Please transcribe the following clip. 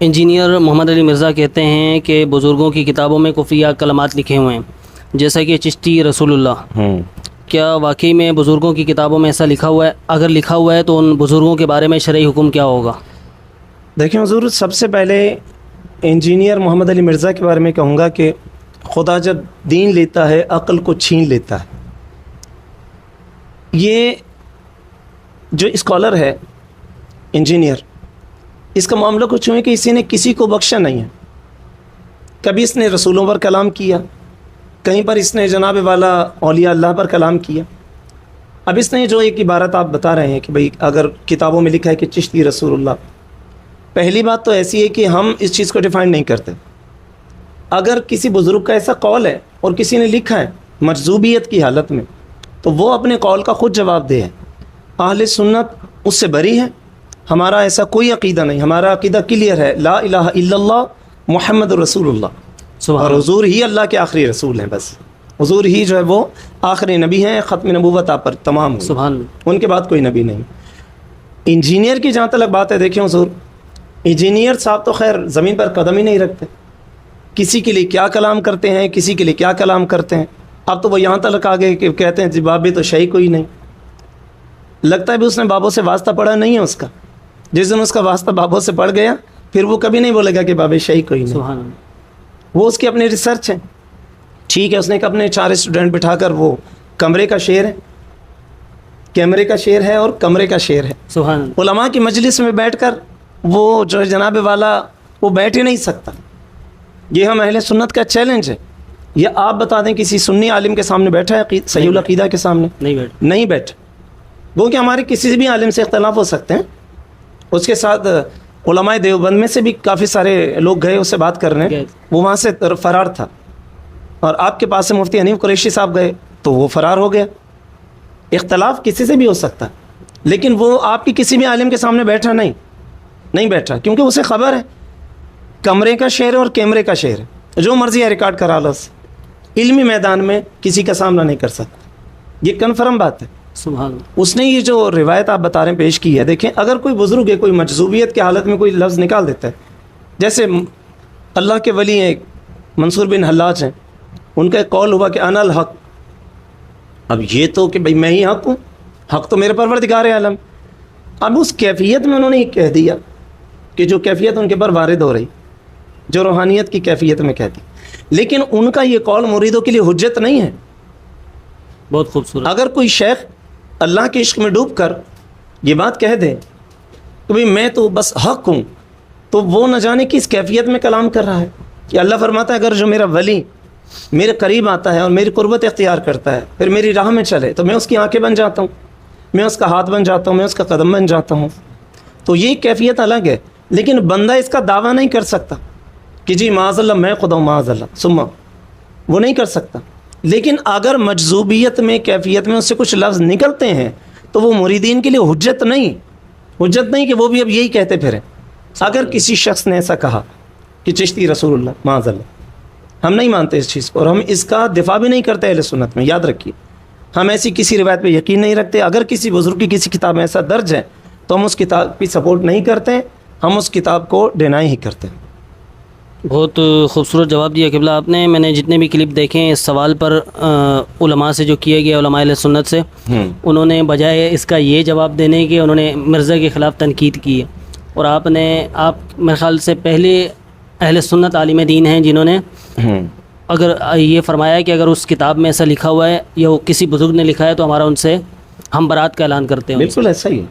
Engineer محمد علی مرزا کہتے ہیں کہ بزرگوں کی کتابوں میں کفریہ کلمات لکھے ہوئے ہیں، جیسا کہ چشتی رسول اللہ۔ کیا واقعی میں بزرگوں کی کتابوں میں ایسا لکھا ہوا ہے؟ اگر لکھا ہوا ہے تو ان بزرگوں کے بارے میں شرعی حکم کیا ہوگا؟ دیکھیں حضور، سب سے پہلے انجینئر محمد علی مرزا کے بارے میں کہوں گا کہ خدا جب دین لیتا ہے عقل کو چھین لیتا ہے۔ یہ جو اسکالر ہے انجینئر، اس کا معاملہ کچھ ہے کہ اسی نے کسی کو بخشا نہیں ہے۔ کبھی اس نے رسولوں پر کلام کیا، کہیں پر اس نے جناب والا اولیاء اللہ پر کلام کیا۔ اب اس نے جو ایک عبارت آپ بتا رہے ہیں کہ بھئی اگر کتابوں میں لکھا ہے کہ چشتی رسول اللہ، پہلی بات تو ایسی ہے کہ ہم اس چیز کو ڈیفائن نہیں کرتے۔ اگر کسی بزرگ کا ایسا قول ہے اور کسی نے لکھا ہے مجذوبیت کی حالت میں، تو وہ اپنے قول کا خود جواب دے ہے۔ اہل سنت اس سے بری ہے، ہمارا ایسا کوئی عقیدہ نہیں، ہمارا عقیدہ کلیئر ہے، لا الہ الا اللہ محمد رسول اللہ، اور حضور ہی اللہ کے آخری رسول ہیں۔ بس حضور ہی جو ہے وہ آخری نبی ہیں، ختم نبوت آپ پر تمام ہوئی، سبحان اللہ، ان کے بعد کوئی نبی نہیں۔ انجینئر کی جہاں تک بات ہے، دیکھیں حضور، انجینئر صاحب تو خیر زمین پر قدم ہی نہیں رکھتے، کسی کے لیے کیا کلام کرتے ہیں، کسی کے لیے کیا کلام کرتے ہیں۔ اب تو وہ یہاں تک آ گئے کہ کہتے ہیں جی بابے تو شہی کوئی نہیں۔ لگتا ہے بھی اس نے بابوں سے واسطہ پڑھا نہیں ہے اس کا۔ جس دن اس کا واسطہ بابوں سے پڑھ گیا، پھر وہ کبھی نہیں بولے گا کہ بابے شہی کوئی نہیں۔ سبحان اللہ، وہ اس کی اپنی ریسرچ ہے، ٹھیک ہے۔ اس نے اپنے 4 اسٹوڈنٹ بٹھا کر وہ کمرے کا شعر ہے، کیمرے کا شعر ہے اور کمرے کا شعر ہے۔ سبحان اللہ، علماء کی مجلس میں بیٹھ کر وہ جو ہے جناب والا وہ بیٹھ ہی نہیں سکتا۔ یہ ہم اہل سنت کا چیلنج ہے۔ یہ آپ بتا دیں کسی سنی عالم کے سامنے بیٹھا ہے صحیح العقیدہ کے سامنے؟ نہیں بیٹھ۔ وہ کہ ہمارے کسی بھی عالم سے اختلاف ہو سکتے ہیں۔ اس کے ساتھ علماء دیوبند میں سے بھی کافی سارے لوگ گئے اس سے بات کرنے، وہ وہاں سے فرار تھا۔ اور آپ کے پاس سے مفتی حنیف قریشی صاحب گئے تو وہ فرار ہو گیا۔ اختلاف کسی سے بھی ہو سکتا ہے، لیکن وہ آپ کی کسی بھی عالم کے سامنے بیٹھا نہیں بیٹھا، کیونکہ اسے خبر ہے کمرے کا شعر اور کیمرے کا شعر ہے، جو مرضی ہے ریکارڈ کرا لو۔ علمی میدان میں کسی کا سامنا نہیں کر سکتا، یہ کنفرم بات ہے۔ سبحان اللہ، اس نے یہ جو روایت آپ بتا رہے ہیں پیش کی ہے، دیکھیں اگر کوئی بزرگ ہے، کوئی مجذوبیت کی حالت میں کوئی لفظ نکال دیتا ہے، جیسے اللہ کے ولی ہیں منصور بن حلاج ہیں، ان کا ایک قول ہوا کہ انا الحق۔ اب یہ تو کہ بھئی میں ہی حق ہوں، حق تو میرے پروردگار عالم۔ اب اس کیفیت میں انہوں نے یہ کہہ دیا کہ جو کیفیت ان کے پر وارد ہو رہی، جو روحانیت کی کیفیت میں کہتی، لیکن ان کا یہ قول مریدوں کے لیے حجت نہیں ہے۔ بہت خوبصورت۔ اگر کوئی شیخ اللہ کے عشق میں ڈوب کر یہ بات کہہ دے کہ بھئی میں تو بس حق ہوں، تو وہ نہ جانے کس کیفیت میں کلام کر رہا ہے۔ کہ اللہ فرماتا ہے اگر جو میرا ولی میرے قریب آتا ہے اور میری قربت اختیار کرتا ہے، پھر میری راہ میں چلے، تو میں اس کی آنکھیں بن جاتا ہوں، میں اس کا ہاتھ بن جاتا ہوں، میں اس کا قدم بن جاتا ہوں۔ تو یہ کیفیت الگ ہے، لیکن بندہ اس کا دعویٰ نہیں کر سکتا کہ جی معاذ اللہ میں خدا ہوں، معاذ اللہ ثم، وہ نہیں کر سکتا۔ لیکن اگر مجذوبیت میں کیفیت میں اس سے کچھ لفظ نکلتے ہیں تو وہ مریدین کے لیے حجت نہیں کہ وہ بھی اب یہی کہتے پھریں۔ اگر کسی شخص نے ایسا کہا کہ چشتی رسول اللہ، معاذ اللہ، ہم نہیں مانتے اس چیز کو، اور ہم اس کا دفاع بھی نہیں کرتے اہل سنت میں، یاد رکھیے ہم ایسی کسی روایت پہ یقین نہیں رکھتے۔ اگر کسی بزرگ کی کسی کتاب میں ایسا درج ہے تو ہم اس کتاب کی سپورٹ نہیں کرتے، ہم اس کتاب کو ڈینائی ہی کرتے ہیں۔ بہت خوبصورت جواب دیا قبلہ آپ نے۔ میں نے جتنے بھی کلپ دیکھے ہیں اس سوال پر علماء سے جو کیا گیا، علماء اہل سنت سے، انہوں نے بجائے اس کا یہ جواب دینے کہ انہوں نے مرزا کے خلاف تنقید کی ہے، اور آپ میرے خیال سے پہلے اہل سنت عالم دین ہیں جنہوں نے اگر یہ فرمایا کہ اگر اس کتاب میں ایسا لکھا ہوا ہے یا وہ کسی بزرگ نے لکھا ہے تو ہمارا ان سے ہم برات کا اعلان کرتے ہیں۔ بالکل ایسا ہی ہے۔